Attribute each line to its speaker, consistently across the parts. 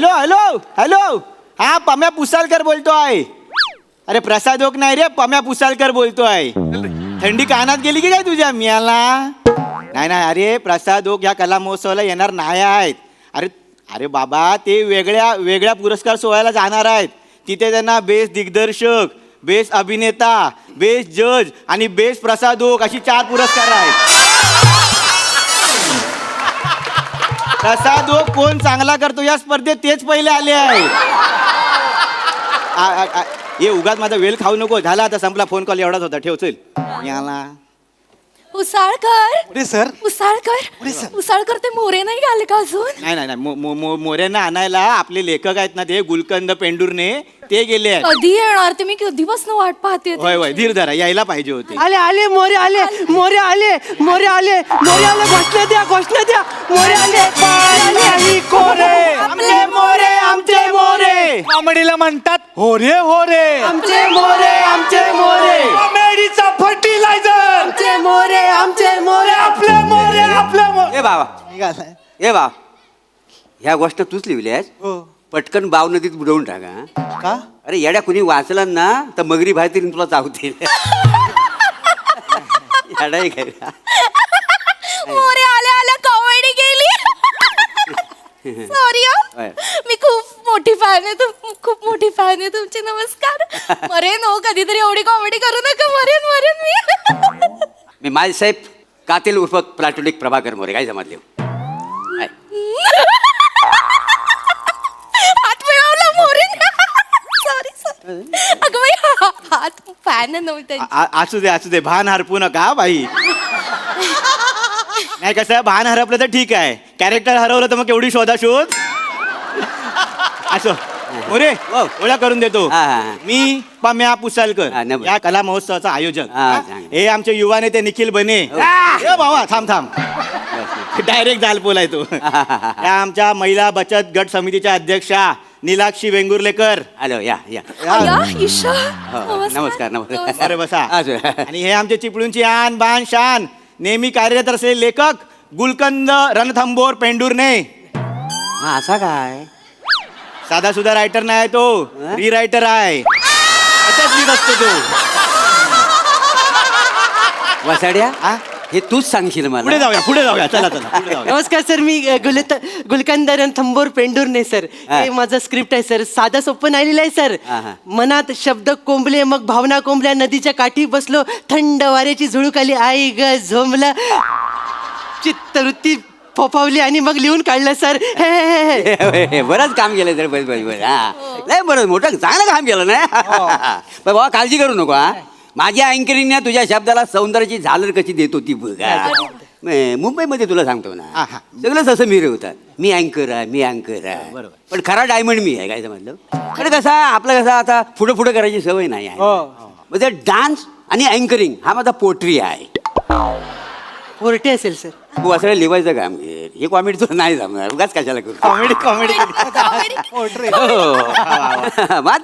Speaker 1: Hello hello hello, हा पम्या पुसालकर बोलतोय. अरे प्रसाद ओक नाही रे, पम्या पुसालकर बोलतोय. थंडी कानात गेली की काय तुझ्या मियाला? नाही नाही, अरे प्रसाद ओक या कला महोत्सवाला येणार नाही आहेत. अरे अरे बाबा, ते वेगळ्या वेगळ्या पुरस्कार सोहळ्याला जाणार आहेत. तिथे त्यांना बेस्ट दिग्दर्शक, बेस्ट अभिनेता, बेस्ट जज आणि बेस्ट प्रसाद ओक अशी 4 पुरस्कार आहेत. प्रसाद ओक कोण चांगला करतो या स्पर्धेत तेच पहिले आले आहे. ये उगाच माझा वेळ खाऊ नको. झाला आता, संपला फोन कॉल, एवढाच होता. ठेव चल. याला
Speaker 2: उसाळकर
Speaker 1: सर,
Speaker 2: उसाळकर ते मोरे नाही आले का अजून?
Speaker 1: नाही नाही नाही, मोऱ्यांना आणायला आपले लेखक आहेत ना, ते गुलकंद पेंडुर्ने, ते गेले आहेत.
Speaker 2: कधी येणार ते? मी कधीपासून वाट पाहते.
Speaker 1: होय होय, धीर धरा, यायला पाहिजे होते.
Speaker 3: आले आले मोरे आले मोरे आले मोरे आले मोरे आले. घोषणा द्या घोषणा द्या. मोरे आले पाणी कोरे,
Speaker 1: आमचे मोरे आमचे मोरे.
Speaker 4: कॉमेडीला म्हणतात होरे होरे.
Speaker 3: आमचे मोरे आमचे मोरे.
Speaker 4: कॉमेडीचा फर्टिलायझर.
Speaker 3: आमचे मोरे आमचे मोरे.
Speaker 4: आपले मोरे आपले मोरे.
Speaker 5: ए बाबा, ए बा, ह्या गोष्ट तूच लिहिली आहेस? पटकन बाव नदीत बुडवून टाका.
Speaker 3: का?
Speaker 5: अरे येड्या, कुणी वाचला ना तर मगरी बाहेर तरी तुला चावतील. येडा काय?
Speaker 2: मोरे आले आले कॉमेडी केली. सॉरी मी खूप मोठी फॅन आहे. खूप मोठी फॅन आहे तुमची. नमस्कार. मरेन हो, कधीतरी एवढी कॉमेडी करू नका. मरेन मरेन मी.
Speaker 5: मी माझे साहेब कातील उर्फ प्लॅटोनिक प्रभाकर मोरे. काय समजले?
Speaker 2: हात मिळवला मोरेन. Sorry sorry. अगं बाई, हात फॅन नव्हते.
Speaker 1: असू दे असू दे, भान हरपू नका बाई. नाही, कसं भान हरपलं तर ठीक आहे, कॅरेक्टर हरवलं तर मग केवढी शोधाशोध. असो मोरे, ओळख करून देतो. मी पम्या पुसालकर, या कला महोत्सवाचा आयोजक. हे आमचे युवा नेते निखिल बने. ए बाबा, थांब थांब, डायरेक्ट जालपोला आहे तो. या आमच्या महिला बचत गट समितीच्या अध्यक्षा नीलाक्षी वेंगुर्लेकर.
Speaker 5: हॅलो, या या.
Speaker 2: ईशा,
Speaker 5: नमस्कार नमस्कार.
Speaker 1: अरे बसा. आणि हे आमचे चिपळूणची आन बान शान, नेहमी कार्यरत असलेले लेखक गुलकंद रणथंबोर पेंडुर्ने.
Speaker 5: हा, असा काय?
Speaker 1: साधा सुद्धा रायटर नाही तो, री रायटर आहे. असंच लिहित असतो तो.
Speaker 5: वसाड्या, हे तूच सांगशील मला.
Speaker 1: पुढे जाऊया पुढे जाऊया, चला चला पुढे जाऊया.
Speaker 3: नमस्कार सर, मी गुलकंदरन थंबोर पेंडुर्ने सर. हे माझं स्क्रिप्ट आहे सर. साधा सोपं नाही लिहिलंय सर. मनात शब्द कोंबले, मग भावना कोंबल्या. नदीच्या काठी बसलो, थंड वाऱ्याची झुळूक आली. आई ग झोंबलं, चित्तवृत्ती फोफावली आणि मग लिहून काढलं सर.
Speaker 5: बरंच काम केलं सर. बस बस बस. हा, नाही बरं, मोठं चांगलं काम केलं ना. बाबा काळजी करू नको. हा, माझ्या अँकरिंगने तुझ्या शब्दाला सौंदर्याची झालर कशी देत होती बघा. मुंबईमध्ये तुला सांगतो ना, सगळंच असं मिरवतात. मी अँकर आहे, मी अँकर आहे, पण खरा डायमंड मी आहे. काय समजलं? अरे कसा आपलं कसं आता पुढे पुढे करायची सवय नाही आहे. म्हणजे डान्स आणि अँकरिंग हा माझा पोट्री आहे.
Speaker 3: पोरटे असेल सर.
Speaker 5: तू असं लिवायचं काम घे. हे कॉमेडी तुला नाही जमणार. उगाच कशाला करू.
Speaker 1: Comedy comedy.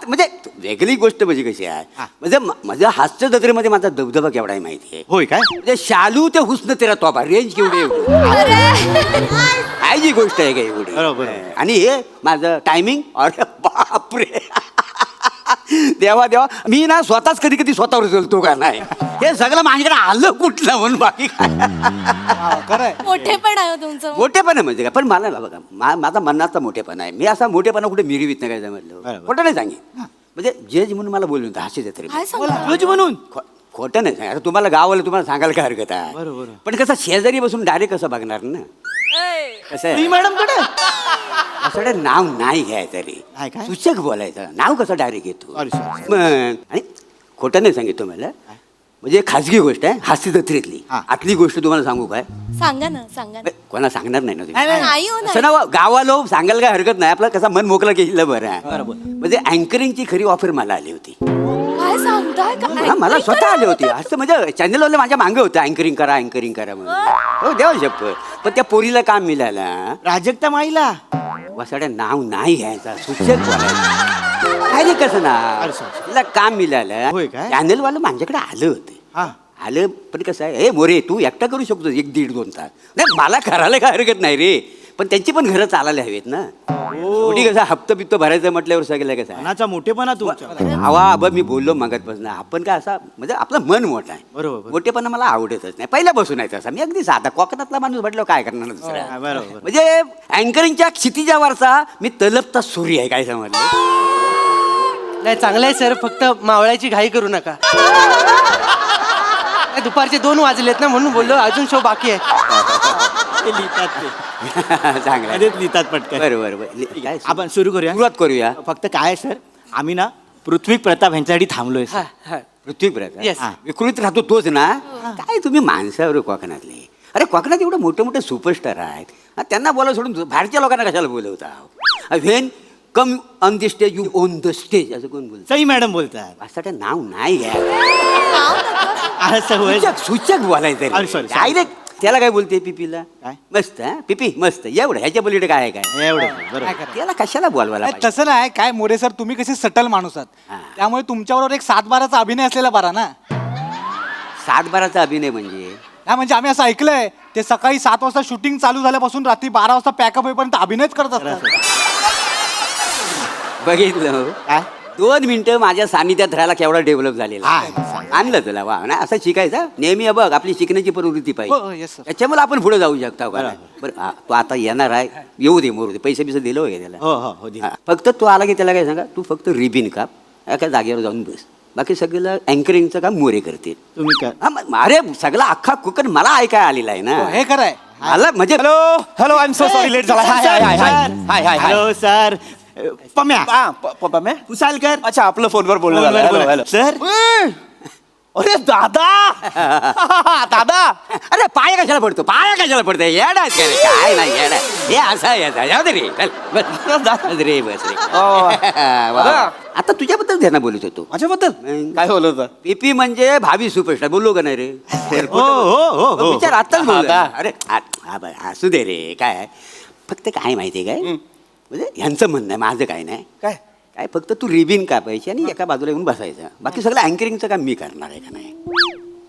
Speaker 5: म्हणजे वेगळी गोष्ट म्हणजे कशी आहे, म्हणजे माझ्या हास्य जत्रेमध्ये माझा दबदबा केवढा आहे माहिती आहे?
Speaker 1: होय काय?
Speaker 5: म्हणजे शालू ते हुस्न तेरा तोबा, रेंज केवढी आहे जी गोष्ट आहे का एवढी.
Speaker 1: बरोबर.
Speaker 5: आणि हे माझं टायमिंग, अरे बापरे. देवा देवा, मी ना स्वतःच कधी कधी स्वतःवर चलतो का नाही. हे सगळं माझ्याकडे आलं कुठलं म्हणून, बाकी काय.
Speaker 2: मोठेपण आहे तुमचं.
Speaker 5: मोठेपणा म्हणजे काय, पण मला ना बघा, माझा मनाचा मोठेपणा आहे. मी असा मोठेपणा कुठे मिरवीत नाही. काय समजलं? खोटं नाही सांगेन. म्हणजे जज म्हणून मला बोलून हास्य जत्रे
Speaker 1: जज म्हणून
Speaker 5: खोटं नाही सांग. आता तुम्हाला गावाला तुम्हाला सांगायला काय हरकत आहे. पण कसं शेजारी बसून डायरेक्ट कसं बघणार ना. कसं आहे
Speaker 1: मॅडम कडे
Speaker 5: असं नाव नाही घ्यायचं रे, सूचक बोलायचं. नाव कसं डायरेक्ट घेतो. आणि खोटं नाही सांगितलं मला. म्हणजे खाजगी गोष्ट आहे, हास्य जत्रेतली. आतली गोष्ट तुम्हाला सांगू काय?
Speaker 2: सांगा ना, सांगा ना.
Speaker 5: कोणा सांगणार नाही ना
Speaker 2: नाही हो,
Speaker 5: असं ना. गावाला सांगायला काय हरकत नाही. आपलं कसं मन मोकळं केलं बरं आहे. म्हणजे अँकरिंगची खरी ऑफर मला आली होती.
Speaker 2: काय सांगताय?
Speaker 5: हा, मला स्वतः आली होती. असं म्हणजे चॅनलवाले माझ्या मागे होतं, अँकरिंग करा अँकरिंग करा म्हणून. हो देवा शपथ. पण त्या पोरीला काम मिळालं.
Speaker 1: प्राजक्ता माईला
Speaker 5: वसाड्या नाव नाही घ्यायचा, सूचक बोलायचं. काय रे कसं ना, तिला काम मिळालं. चॅनलवालं माझ्याकडे आलं होतं. आलं पण कसं आहे, हे मोरे तू एकटा करू शकतो 1-1.5-2 तास. नाही मला करायला काय हरकत नाही रे. पण त्यांची पण घरं चालायला हवीत ना. थोडी कसं हप्ता बिप्त भरायचं म्हटल्यावर सगळं कसं आहे.
Speaker 1: मनाचा मोठेपणा तुमचा.
Speaker 5: आवा आबा मी बोललो मगातपासून आपण काय असा म्हणजे आपलं मन मोठं आहे.
Speaker 1: बरोबर.
Speaker 5: मोठेपणा मला आवडतच नाही पहिल्यापासून आहे तसा. मी अगदी साधा कोकणातला माणूस म्हटलं काय करणार
Speaker 1: हा,
Speaker 5: दुसरा.
Speaker 1: बरोबर.
Speaker 5: म्हणजे अँकरिंगच्या क्षितिजावरचा मी तलपता सूर्य आहे काय समजलं.
Speaker 3: नाही चांगलं आहे सर, फक्त मावळाची घाई करू नका. नाही, दुपारचे 2 वाजलेत ना म्हणून बोललो, अजून शो बाकी आहे.
Speaker 1: ते लिहितात ते.
Speaker 5: चांगलं आहे.
Speaker 1: लगेच लिहितात पटकन.
Speaker 5: बरोबर काय
Speaker 1: आपण सुरू करूया.
Speaker 5: सुरुवात करूया.
Speaker 1: फक्त काय आहे, सर आम्ही ना पृथ्वी प्रताप यांच्यासाठी थांबलोय
Speaker 3: हा,
Speaker 1: सर.
Speaker 3: हा.
Speaker 5: पृथ्वी प्रताप.
Speaker 3: Yes.
Speaker 5: हा. विकृत राहतो तोच ना. काय तुम्ही माणसावर कोकणातले. अरे कोकणात एवढे मोठे मोठे सुपरस्टार आहेत हा, त्यांना बोला सोडून बाहेरच्या लोकांना कशाला बोलवता. When come on the stage you own the stage असं कोण बोलतं.
Speaker 1: सई मॅडम बोलतात.
Speaker 5: असं नाव नाही घ्या.
Speaker 1: असं होय.
Speaker 5: सूचक बोलायचं
Speaker 1: अरे, sorry, sorry.
Speaker 5: डायरेक्ट त्याला काय बोलते पिपीला
Speaker 1: काय?
Speaker 5: मस्त हा पिपी मस्त एवढं ह्याच्या पलीकडे काय आहे काय
Speaker 1: एवढं बरोबर.
Speaker 5: त्याला कशाला बोलवायला
Speaker 4: नाही,
Speaker 5: पाहिजे?
Speaker 4: तसं नाही काय मोरे सर, तुम्ही कसे सटल माणूस
Speaker 5: हा.
Speaker 4: आहात त्यामुळे तुमच्याबरोबर एक 7-12चा अभिनय असलेला बरा ना.
Speaker 5: 7-12चा अभिनय म्हणजे
Speaker 4: नाही म्हणजे आम्ही असं ऐकलंय ते सकाळी 7 वाजता शूटिंग चालू झाल्यापासून रात्री 12 वाजता पॅकअप होईपर्यंत अभिनयच करत असतात.
Speaker 5: बघितलं हो?
Speaker 1: काय?
Speaker 5: 2 मिनिटं माझ्या सानिध्यात राहायला केवढा डेव्हलप झालेला
Speaker 1: हा,
Speaker 5: आहे. आणलं तुला वा ना असं शिकायचं नेहमी बघ आपली शिकण्याची प्रवृत्ती
Speaker 4: हो,
Speaker 5: पाहिजे
Speaker 4: yes, sir.
Speaker 5: त्याच्यामुळे आपण पुढे जाऊ शकता का बरं हा, तो आता येणार आहे येऊ दे मोरू दे पैसे बिसे दिलं वगैरे त्याला
Speaker 1: हो हो हो दिलं.
Speaker 5: हा, फक्त तो आला की त्याला काय सांगा तू फक्त रिबिन काप एका जागेवर जाऊन बस बाकी सगळं अँकरिंगचं काम मोरे करते.
Speaker 1: तुम्ही कर.
Speaker 5: हा, अरे सगळा अख्खा कुकर मला ऐकाय आलेला आहे ना.
Speaker 4: हो, हे खरं आहे.
Speaker 5: मला म्हणजे
Speaker 6: hello hello I am so sorry late झाला. हाय हाय हाय हाय हाय हाय हाय
Speaker 1: हॅलो सर. पम्या
Speaker 6: पप्पा
Speaker 1: पुसालकर.
Speaker 6: अच्छा आपलं फोनवर बोलणं झालं.
Speaker 1: फोनवर
Speaker 6: हॅलो
Speaker 1: बोला.
Speaker 6: हॅलो
Speaker 1: सर
Speaker 6: अरे दादा दादा
Speaker 5: अरे पाय कशाला पडतो पाय कशाला पडतो येडा आहेस का रे? काय नाही येडा हे असं आहे याचा जाऊ दे रे चल, बस रे बस रे वा. आता तुझ्याबद्दल त्यांना बोलत होतो.
Speaker 6: माझ्याबद्दल काय बोलत होता?
Speaker 5: पीपी म्हणजे भावी सुपरस्टार बोललो का नाही रे.
Speaker 1: हो हो हो
Speaker 5: विचार आत्ताच बोललो.
Speaker 6: दादा.
Speaker 5: अरे असू दे रे काय फक्त काय माहितीये काय म्हणजे ह्यांचं म्हणणं आहे माझं काय नाही
Speaker 6: काय
Speaker 5: काय फक्त तू रिबिन कापायची आणि एका बाजूला येऊन बसायचं बाकी सगळं अँकरिंगचं काम मी करणार आहे का नाही.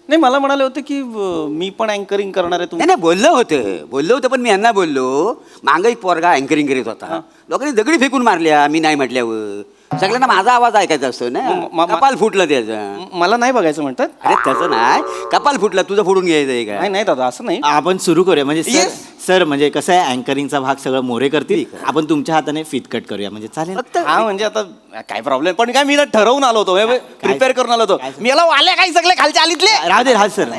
Speaker 6: नाही मला म्हणाले होते की मी पण अँकरिंग करणार आहे.
Speaker 5: नाही नाही बोललो होतं पण मी यांना बोललो मागं एक पोरगा अँकरिंग करीत होता लोकांनी दगडी फेकून मारल्या मी नाही म्हटल्यावर सगळ्यांना माझा आवाज ऐकायचा असतो ना. कपाल फुटलं त्याचं.
Speaker 6: मला नाही बघायचं म्हणतात.
Speaker 5: अरे तसं नाही कपाल फुटलं तुझं फोडून घ्यायचंय का.
Speaker 6: नाही नाही दादा असं नाही.
Speaker 1: आपण सुरू करूया म्हणजे सर
Speaker 6: Yes.
Speaker 1: सर म्हणजे कसं आहे अँकरिंगचा भाग सगळं मोरे करतील आपण तुमच्या हाताने फिट कट करूया म्हणजे चालेल.
Speaker 5: फक्त
Speaker 6: हा म्हणजे आता काय प्रॉब्लेम पण काय मी ना ठरवून आलो होतो प्रिपेअर करून आलो होतो. मी याला वाल्या काही सगळे खालच्या आलीतले.
Speaker 1: राहू दे राहू सर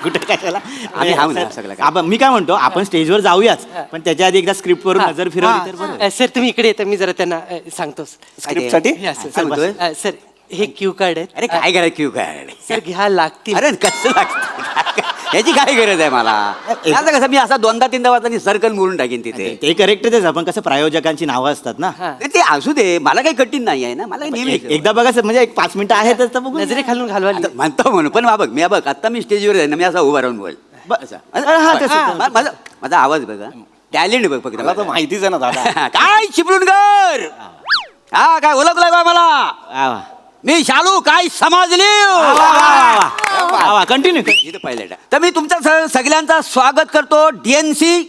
Speaker 1: कुठे कशाला
Speaker 5: आम्ही हाव ना सगळं काय.
Speaker 1: आपण मी काय म्हणतो आपण स्टेजवर जाऊयाच पण त्याच्या आधी एकदा स्क्रिप्ट वरून नजर फिरवली तर बरं.
Speaker 3: सर तुम्ही इकडे येता मी जरा त्यांना सांगतो.
Speaker 6: स्क्रिप्टसाठी
Speaker 5: काय म्हणतोय?
Speaker 3: सर हे क्यू कार्ड आहे.
Speaker 5: अरे काय करायचं क्यू कार्ड.
Speaker 3: सर घ्या लागतील.
Speaker 5: अरे कसं लागतं याची काय गरज आहे मला. आता कसं मी असा 2दा-3दा वाजता सर्कल मोडून टाकीन तिथे.
Speaker 1: ते करेक्टच आहे आपण कसं प्रायोजकांची नावं असतात ना.
Speaker 3: हा.
Speaker 5: ते असू दे मला काही कठीण नाही आहे ना मला नेहमी
Speaker 1: एकदा बघा सर म्हणजे एक 5 मिनिटं आहेतच तर बघू.
Speaker 3: नजरे खालून घालवा.
Speaker 5: आता म्हणतो म्हणून पण बघ मी बघ आता मी स्टेजवर आहे ना मी असा उभा राहून बोल असं.
Speaker 1: हा, तसं.
Speaker 5: हा, माझा आवाज बघा टॅलेंट बघ फक्त
Speaker 6: मला तर माहितीच आहे ना दादा.
Speaker 5: काय चिपळूण कर हा काय ओळखलाय बा मला
Speaker 1: वा, वा.
Speaker 5: मी शालू काय समजली.
Speaker 1: कंटिन्यू.
Speaker 5: इथं पाहिलं तर मी तुमच्या सगळ्यांचा स्वागत करतो डीएनसी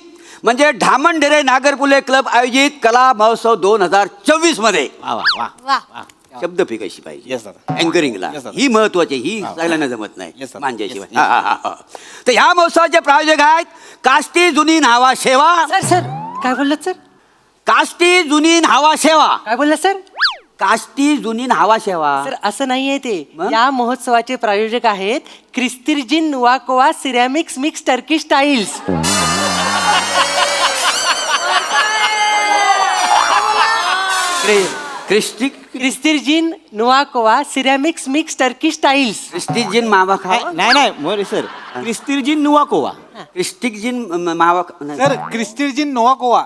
Speaker 5: म्हणजे ढामणडेरे नागरपुले क्लब आयोजित कला महोत्सव 2024 मध्ये.
Speaker 1: वा वा वा.
Speaker 2: वा
Speaker 5: शब्द फिक अशी पाहिजे
Speaker 6: येस दादा.
Speaker 5: अँकरिंगला
Speaker 6: Yes, sir.
Speaker 5: ही महत्वाची ही सगळ्यांना जमत नाही
Speaker 6: Yes, sir.
Speaker 5: मांज्याशिवाय
Speaker 6: Yes,
Speaker 5: हा. तर ह्या महोत्सवाचे प्रायोजक आहेत काष्टी जुनी न्हावा सेवा.
Speaker 3: सर सर काय बोललात सर?
Speaker 5: काष्टी जुनी न्हावा सेवा.
Speaker 3: काय बोललात सर?
Speaker 5: काष्टी जुनी न्हावा सेवा.
Speaker 3: सर असं नाहीये ते.
Speaker 5: मग?
Speaker 3: या महोत्सवाचे प्रायोजक आहेत क्रिस्तिर्जिन नुवाकोवा सिरॅमिक्स मिक्स टर्की स्टाईल्स. क्रिस्तिर्जिन नुवाकोवा सिरॅमिक्स मिक्स टर्की स्टाईल्स.
Speaker 5: क्रिस्टिजिन मावा खावा
Speaker 1: नाही नाही मोरे सर क्रिस्तिर्जिन नुवाकोवा.
Speaker 5: क्रिस्टिजिन मावा
Speaker 4: सर क्रिस्टिर्जिन नोवाकोवा.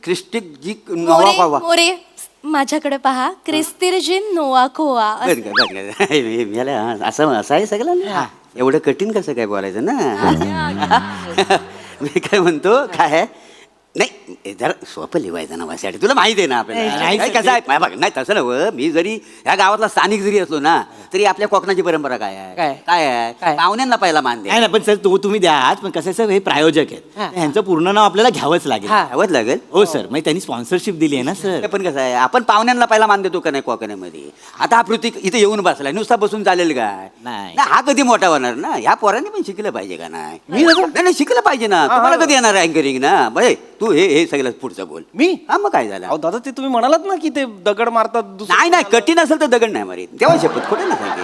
Speaker 5: क्रिस्टिजी
Speaker 2: मोरे
Speaker 5: मावा खावा.
Speaker 2: मोरे माझ्याकडे पहा क्रिस्तिर्जिन नोवाकोवा
Speaker 5: असं असं आहे सगळं एवढं कठीण कसं काय बोलायचं ना. मी काय म्हणतो काय नाही जरा सोपं लिहायचं नावासाठी तुला माहिती आहे ना आपल्याला
Speaker 1: नाही,
Speaker 5: काय कसं आहे बघ नाही तसं नव्हं मी जरी ह्या गावातला स्थानिक जरी असलो ना तरी आपल्या कोकणाची परंपरा काय आहे
Speaker 3: काय?
Speaker 5: काय आहे
Speaker 3: काय?
Speaker 5: पाहुण्यांना पहिला मान द्या
Speaker 1: नाही ना पण सर तो तुम्ही द्या पण कसं आहे सर हे प्रायोजक आहेत
Speaker 3: हा.
Speaker 1: ह्यांचं पूर्ण नाव आपल्याला घ्यावंच लागेल
Speaker 3: हा.
Speaker 5: घ्यावंच लागेल
Speaker 1: हो सर मग त्यांनी स्पॉन्सरशिप दिली आहे ना सर
Speaker 5: हे पण कसं आहे आपण पाहुण्यांना पहिला मान देतो का नाही कोकणामध्ये आता हा पृथ्वी इथे येऊन बसलाय नुसता बसून चालेल काय
Speaker 1: नाही.
Speaker 5: हा कधी मोठा होणार ना ह्या पोरांनी पण शिकलं पाहिजे का नाही नाही शिकलं पाहिजे ना तुम्हाला कधी येणार अँकरिंग ना बाई तू हे सगळं पुढचं बोल
Speaker 6: मी
Speaker 5: हा मग काय झालं
Speaker 6: अहो दादा ते तुम्ही म्हणालात ना की ते दगड मारतात दुसरं-
Speaker 5: नाही नाही कठीण असेल तर दगड नाही मारीत तेव्हा शपथ खोटे ना सांगे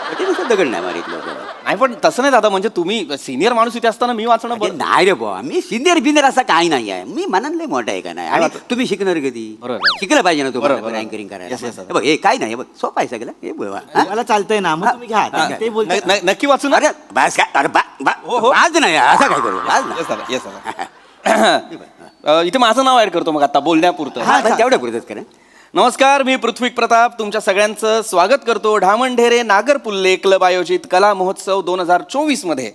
Speaker 5: कठीण असेल दगड नाही मारीत लोक
Speaker 6: नाही पण तसं नाही दादा म्हणजे तुम्ही सिनियर माणूस इथे असताना मी वाचणं बरं
Speaker 5: नाही रे बुवा मी सिनियर बिनियर असं काही नाही आहे मी मनात लय मोठा आहे का नाही आणि तुम्ही शिकणार कधी
Speaker 6: बरोबर.
Speaker 5: शिकलं पाहिजे ना
Speaker 6: बरोबर,
Speaker 5: तुम्हाला
Speaker 6: बरोबर.
Speaker 5: अँकरिंग
Speaker 6: Yes, yes,
Speaker 5: करायला
Speaker 6: yes.
Speaker 5: हे बघ हे काय नाही हे बघ सोपं आहे सगळं हे बघ हा.
Speaker 1: मला चालतंय ना मग तुम्ही घ्या ते बोलतो
Speaker 6: नक्की वाचू ना
Speaker 5: अरे बस काय अरे
Speaker 6: हो, हो.
Speaker 5: आज नाही असं काय करू आज
Speaker 6: येस दादा येस दादा इथे माझं नाव ऍड करतो मग आता बोलण्यापुरतं
Speaker 5: हा तेवढं पुरतच करा
Speaker 6: नमस्कार मी पृथ्वी प्रताप तुमच्या सगळ्यांचं स्वागत करतो ढामणढेरे नागरपुल्ले क्लब आयोजित कला महोत्सव 2024 मध्ये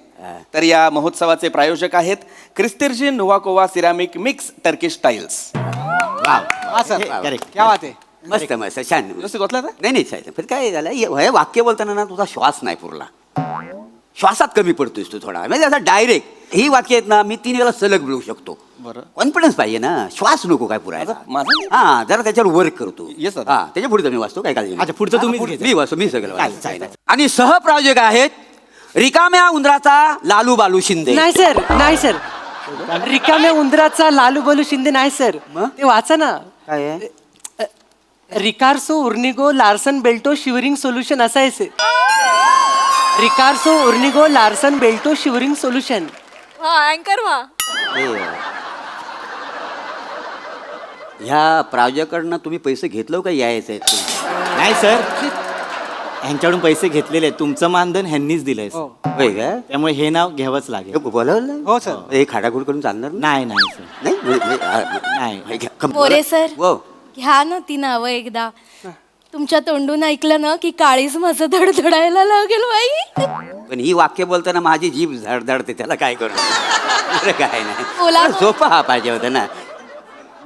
Speaker 6: तर या महोत्सवाचे प्रायोजक आहेत क्रिस्तिर्जिन नोवाकोवा सिरामिक मिक्स टर्किश टाईल्स
Speaker 4: हा सर
Speaker 1: करेक्ट
Speaker 4: क्या बात आहे
Speaker 5: मस्त मस्त छान
Speaker 6: व्यवस्थित वाचलं आता?
Speaker 5: नाही नाही साहेब पण काय झालं हे वाक्य बोलताना ना तुझा श्वास नाही पुरला श्वासात कमी पडतोस तू थोडा म्हणजे असं डायरेक्ट ही वाक्य आहेत ना मी 3 वेळा सलग बोलू शकतो
Speaker 6: बरं.
Speaker 5: कॉन्फिडन्स पाहिजे ना श्वास नको काय पुरायला
Speaker 6: माझं
Speaker 5: हा जरा त्याच्यावर वर्क करतो
Speaker 6: Yes, sir.
Speaker 5: हा त्याच्या पुढे मी वाचतो काय काळजी नाही.
Speaker 1: अच्छा पुढचं तुम्हीच घ्यायचं.
Speaker 5: मी वाचतो मी सगळं
Speaker 1: चालेल,
Speaker 5: वाचतो.
Speaker 1: चालेल.
Speaker 5: आणि सहप्रायोजक आहेत रिकाम्या उंदराचा लालू बालू शिंदे
Speaker 3: नाही सर नाही सर रिकाम्या उंदराचा लालू बलू शिंदे नाही सर
Speaker 5: मग?
Speaker 3: ते वाचा ना
Speaker 5: काय आहे
Speaker 3: रिकार्सो उर्निगो लार्सन बेल्टो शिवरिंग सोल्युशन असं आहे sir. रिकार्सो उर्निगो लार्सन बेल्टो शिवरिंग सोल्युशन
Speaker 2: अँकर वा
Speaker 5: ह्या प्रायोजकांना तुम्ही पैसे घेतलं का यायचं आहे
Speaker 1: नाही सर ह्यांच्याकडून पैसे घेतलेले आहेत तुमचं मानधन ह्यांनीच दिलंय sir.
Speaker 5: होय का
Speaker 1: त्यामुळे हे नाव घ्यावंच लागेल
Speaker 5: बोलावलं
Speaker 4: हो सर
Speaker 5: हे खाडाखोड करून चालणार
Speaker 1: नाही नाही सर
Speaker 5: नाही नाही
Speaker 1: नाही.
Speaker 2: मोरे सर
Speaker 5: हो
Speaker 2: घ्या ना ती नावं एकदा तुमच्या तोंडून ऐकलं ना की काळीच माझं धडधडायला लागेल बाई
Speaker 5: पण ही वाक्य बोलताना माझी जीभ धडधडते त्याला काय करू दुसरं काय
Speaker 2: बोला
Speaker 5: नाही
Speaker 2: ना.
Speaker 5: सोपं हा पाहिजे होतं ना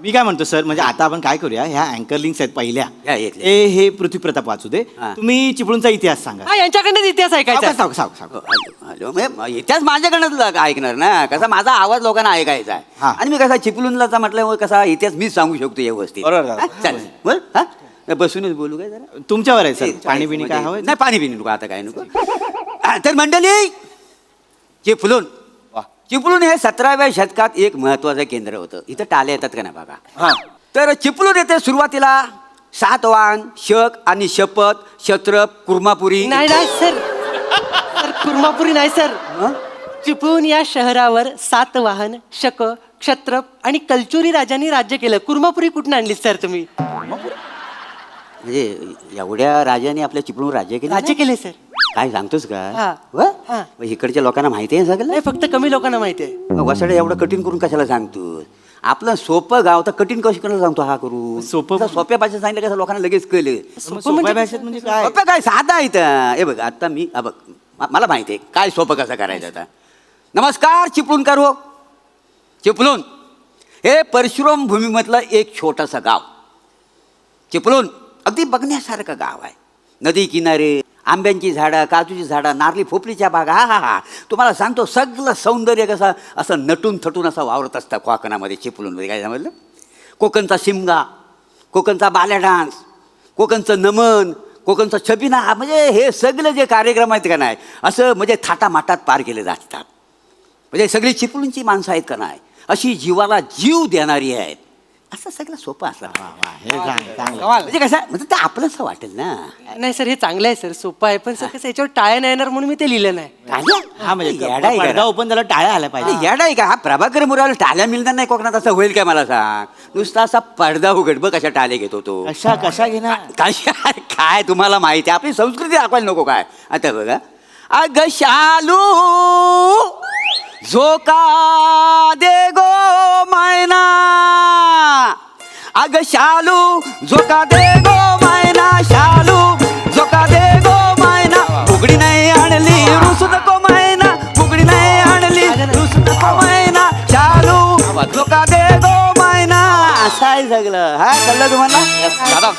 Speaker 1: मी काय म्हणतो सर म्हणजे आता आपण काय करूया ह्या अँकर लिंक्स आहेत पहिल्या
Speaker 5: या येतले.
Speaker 1: हे पृथ्वी प्रताप वाचू दे
Speaker 5: हा.
Speaker 1: तुम्ही चिपळूणचा इतिहास सांगा
Speaker 3: हा यांच्याकडनं इतिहास ऐकायचा
Speaker 1: सावकाश, सावकाश, सावकाश.
Speaker 5: हॅलो हॅलो म्हणजे इतिहास माझ्याकडनं ऐकणार ना कसा माझा आवाज लोकांना ऐकायचा
Speaker 1: हा.
Speaker 5: आहे आणि मी कसा चिपलूनला म्हटल्यामुळे कसा इतिहास मीच सांगू शकतो व्यवस्थित
Speaker 6: बरोबर दादा.
Speaker 5: हा, चालेल बरं हा बसूनच बोलू काय जरा
Speaker 1: तुमच्यावर आहे सर
Speaker 5: ते
Speaker 1: पाणी बिणी काय हवं
Speaker 5: नाही पाणी बिणी नको आता काय नको तर मंडळी चिपळूण
Speaker 6: वा.
Speaker 5: चिपळूण हे 17व्या शतकात एक महत्वाचं केंद्र होतं इथं टाल्या येतात का नाही बघा
Speaker 6: हा
Speaker 5: तर चिपळूण येथे सुरुवातीला सातवाहन शक आणि शपथ क्षत्रप कुर्मापुरी
Speaker 3: नाही नाही सर सर कुर्मापुरी नाही सर चिपळूण या शहरावर सातवाहन शक क्षत्रप आणि कलचुरी राजांनी राज्य केलं कुर्मापुरी कुठून आणली सर तुम्ही
Speaker 5: म्हणजे एवढ्या राजाने आपल्या चिपळूण राज्य केलं
Speaker 3: राज्य केले सर
Speaker 5: काय सांगतोस का
Speaker 3: हा.
Speaker 5: व?
Speaker 3: हा.
Speaker 5: मग इकडच्या लोकांना माहिती आहे सगळं
Speaker 3: नाही फक्त कमी लोकांना माहिती आहे
Speaker 5: वसाडे एवढं कठीण करून कशाला सांगतोस आपलं सोपं गाव तर कठीण कशी करायला सांगतो हा करू
Speaker 1: सोपं-
Speaker 5: सोप्या भाषेत सांगितलं कसं लोकांना लगेच कळलं
Speaker 1: सोप्या भाषेत म्हणजे काय
Speaker 5: सोपं काय साधा आहे इथं. हे बघ आता मी हा बघ मला माहिती आहे काय सोपं कसं करायचं आता नमस्कार चिपळूणकर हो चिपळूण हे परशुराम भूमीमधलं एक छोटंसं गाव चिपळूण अगदी बघण्यासारखं गाव आहे नदी किनारे आंब्यांची झाडं काजूची झाडं नारळी फोपलीच्या बागा हा तुम्हाला सांगतो सगळं सौंदर्य कसं असं नटून थटून असं वावरत असतं कोकणामध्ये चिपळूणमध्ये काय समजलं कोकणचा शिमगा कोकणचा बाल्या डान्स कोकणचं नमन कोकणचा छबिना म्हणजे हे सगळं जे कार्यक्रम आहेत का नाही असं म्हणजे थाटामाटात पार केले जातात म्हणजे सगळी चिपळूणची माणसं आहेत का नाही अशी जीवाला जीव देणारी आहेत असं सगळं सोपं असं
Speaker 1: हे चांगलं
Speaker 5: म्हणजे कसं म्हणजे ते आपलंसं वाटेल ना
Speaker 3: नाही सर हे चांगलं आहे सर सोपं आहे पण सर कसं याच्यावर टाळ्या नाही येणार म्हणून मी ते लिहिलं नाही
Speaker 1: हा म्हणजे
Speaker 5: येडा आहे का?
Speaker 1: पडदा ओपन त्याला टाळ्या आल्या पाहिजे
Speaker 5: येडा आहे का हा प्रभाकर मुराला टाळ्या मिळणार नाही कोकणात असं होईल काय मला सांग नुसता असा पडदा उघड बघ कशा टाळे घेतो तो
Speaker 1: कशा कशा घेणार
Speaker 5: कशा काय तुम्हाला माहिती आहे आपली संस्कृती दाखवायला नको काय आता बघा अग शालू झोका दे गो मैना अग शालू झोका दे गो मैना शालू झोका दे गो मैना फुगडी नाही आणली रुसू नको मैना फुगडी नाही आणली रुसू नको मैना शालू झोका दे सगळं हा कळलं तुम्हाला
Speaker 6: दादा